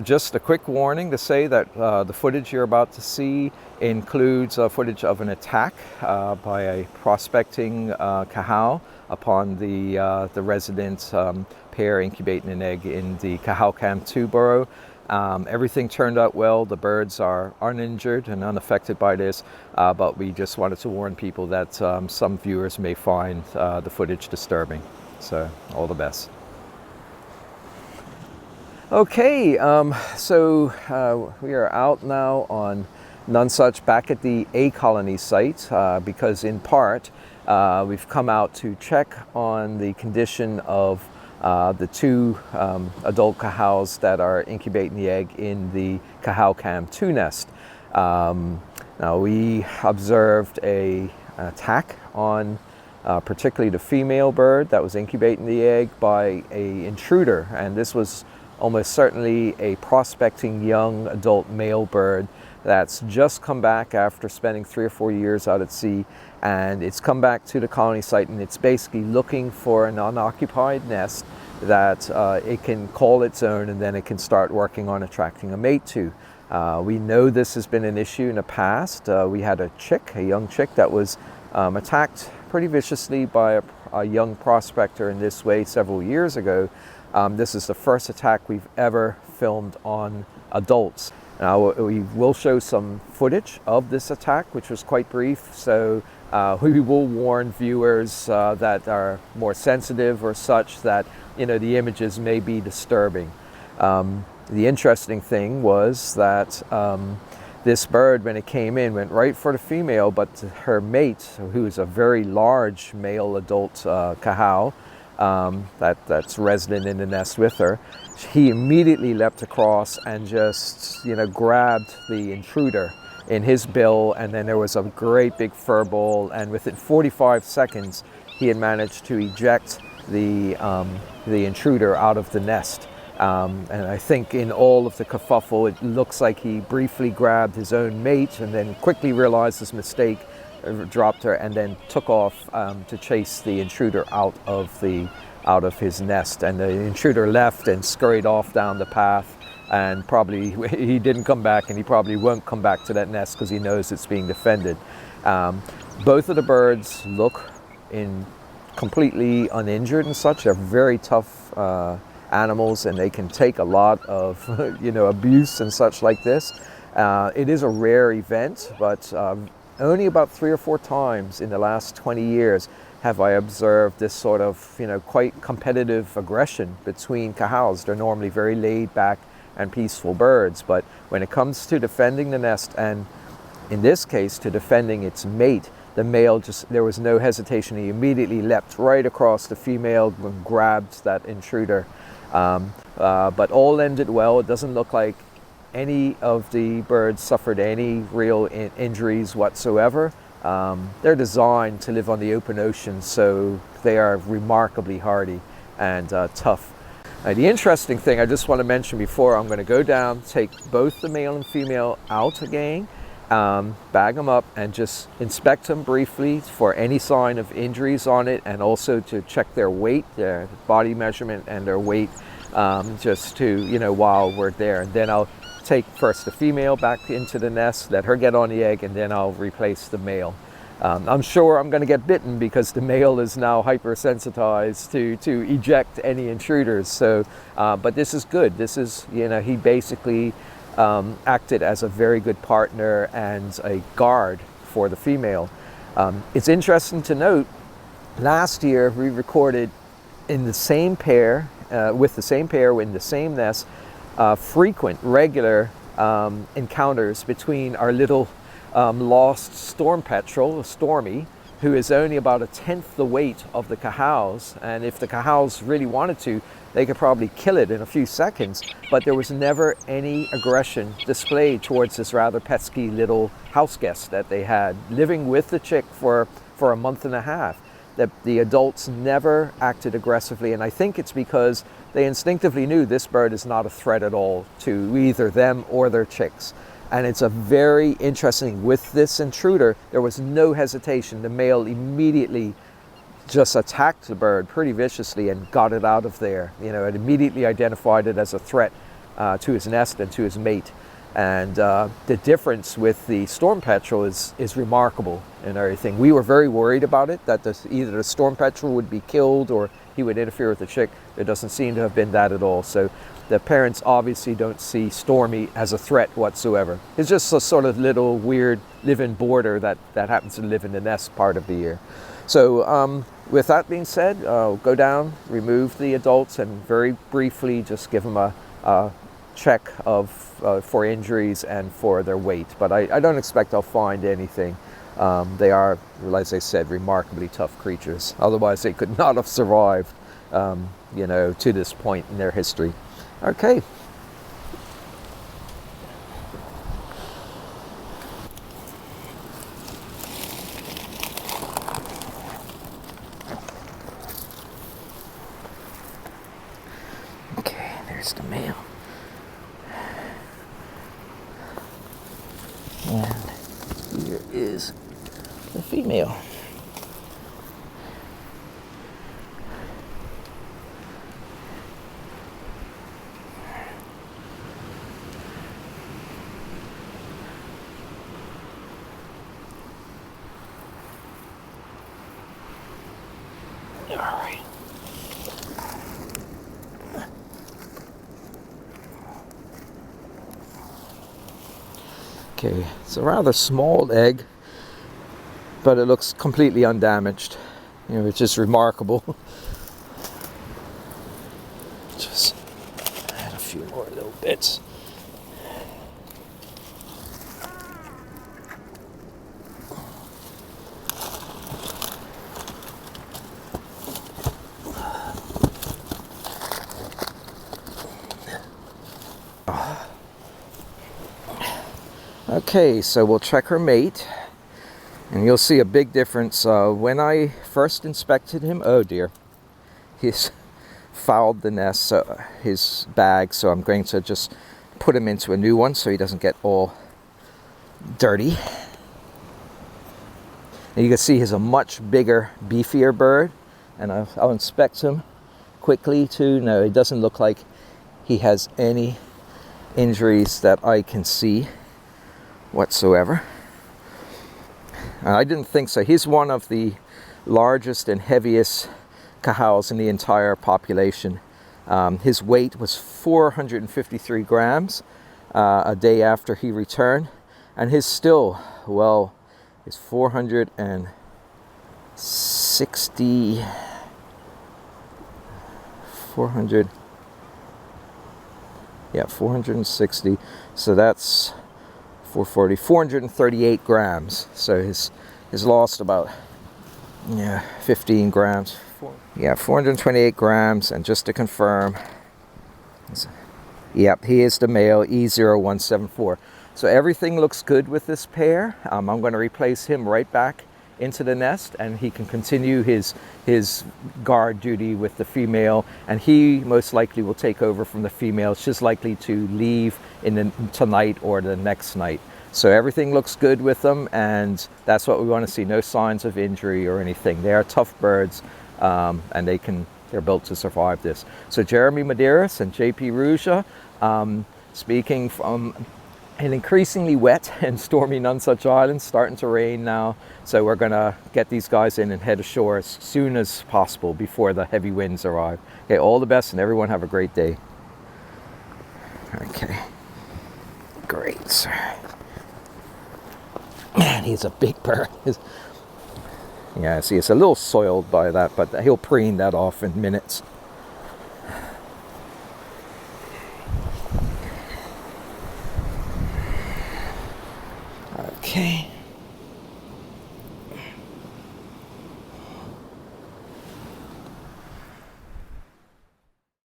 Just a quick warning to say that the footage you're about to see includes footage of an attack by a prospecting Cahow upon the resident pair incubating an egg in the CahowCam 2 burrow. Everything turned out well. The birds are uninjured and unaffected by this, but we just wanted to warn people that some viewers may find the footage disturbing. So all the best. Okay, so we are out now on Nonsuch back at the A colony site because in part we've come out to check on the condition of the two adult Cahows that are incubating the egg in the CahowCam 2 nest. Now we observed an attack on particularly the female bird that was incubating the egg by an intruder, and this was almost certainly a prospecting young adult male bird that's just come back after spending 3 or 4 years out at sea, and it's come back to the colony site, and it's basically looking for an unoccupied nest that it can call its own, and then it can start working on attracting a mate to. We know this has been an issue in the past. We had a young chick that was attacked pretty viciously by a young prospector in this way several years ago. This is the first attack we've ever filmed on adults. Now, we will show some footage of this attack, which was quite brief, so we will warn viewers that are more sensitive or such that, you know, the images may be disturbing. The interesting thing was that this bird, when it came in, went right for the female, but her mate, who is a very large male adult Cahow, that's resident in the nest with her, he immediately leapt across and just, you know, grabbed the intruder in his bill, and then there was a great big fur ball, and within 45 seconds he had managed to eject the intruder out of the nest. And I think in all of the kerfuffle, it looks like he briefly grabbed his own mate and then quickly realized his mistake, dropped her, and then took off to chase the intruder out of his nest. And the intruder left and scurried off down the path, and probably he didn't come back, and he probably won't come back to that nest because he knows it's being defended. Both of the birds look completely uninjured and such. They're very tough animals, and they can take a lot of abuse and such like this. It is a rare event, but only about 3 or 4 times in the last 20 years have I observed this sort of, quite competitive aggression between Cahows. They're normally very laid back and peaceful birds, but when it comes to defending the nest, and in this case to defending its mate, the male there was no hesitation. He immediately leapt right across the female and grabbed that intruder. But all ended well. It doesn't look like any of the birds suffered any real injuries whatsoever. They're designed to live on the open ocean, so they are remarkably hardy and tough. The interesting thing I just want to mention before I'm going to go down, take both the male and female out again, bag them up and just inspect them briefly for any sign of injuries on it, and also to check their weight, their body measurement and their weight, just to, while we're there. And then I'll take first the female back into the nest, let her get on the egg, and then I'll replace the male. I'm sure I'm going to get bitten because the male is now hypersensitized to eject any intruders. So, but this is good. This is, he basically acted as a very good partner and a guard for the female. It's interesting to note, last year we recorded in the same pair, with the same pair in the same nest, frequent, regular encounters between our little lost storm petrel, Stormy, who is only about 1/10 the weight of the Cahows, and if the Cahows really wanted to, they could probably kill it in a few seconds, but there was never any aggression displayed towards this rather pesky little house guest that they had, living with the chick for a month and a half. The adults never acted aggressively, and I think it's because they instinctively knew this bird is not a threat at all to either them or their chicks. And it's a very interesting, with this intruder, there was no hesitation. The male immediately just attacked the bird pretty viciously and got it out of there. It immediately identified it as a threat to his nest and to his mate. And the difference with the storm petrel is remarkable and everything. We were very worried about it, that either the storm petrel would be killed or he would interfere with the chick. There doesn't seem to have been that at all. So the parents obviously don't see Stormy as a threat whatsoever. It's just a sort of little weird live-in boarder that happens to live in the nest part of the year. So with that being said, go down, remove the adults, and very briefly just give them a check of for injuries and for their weight. But I don't expect I'll find anything. They are, as I said, remarkably tough creatures. Otherwise they could not have survived, you know, to this point in their history. Okay. Okay, there's the male. And here is the female. All right. Okay, it's a rather small egg, but it looks completely undamaged, you know, which is remarkable. Just add a few more little bits. Okay, so we'll check her mate, and you'll see a big difference. When I first inspected him, oh dear, he's fouled the nest, so his bag, so I'm going to just put him into a new one so he doesn't get all dirty. And you can see he's a much bigger, beefier bird, and I'll inspect him quickly too. No, it doesn't look like he has any injuries that I can see whatsoever. I didn't think so. He's one of the largest and heaviest Cahows in the entire population. His weight was 453 grams a day after he returned, and his still, well, is 460, 460, so that's 440, 438 grams. So he's lost about 15 grams. 428 grams. And just to confirm, yep, he is the male, E0174. So everything looks good with this pair. I'm going to replace him right back into the nest, and he can continue his guard duty with the female, and he most likely will take over from the female. She's likely to leave tonight or the next night. So everything looks good with them, and that's what we want to see. No signs of injury or anything. They are tough birds, and they're built to survive this. So Jeremy Medeiros and JP Ruja, speaking from an increasingly wet and stormy Nonsuch Island, starting to rain now. So we're gonna get these guys in and head ashore as soon as possible before the heavy winds arrive. Okay, all the best, and everyone have a great day. Okay, great, sir. Man, he's a big bird. Yeah, see, it's a little soiled by that, but he'll preen that off in minutes. Okay.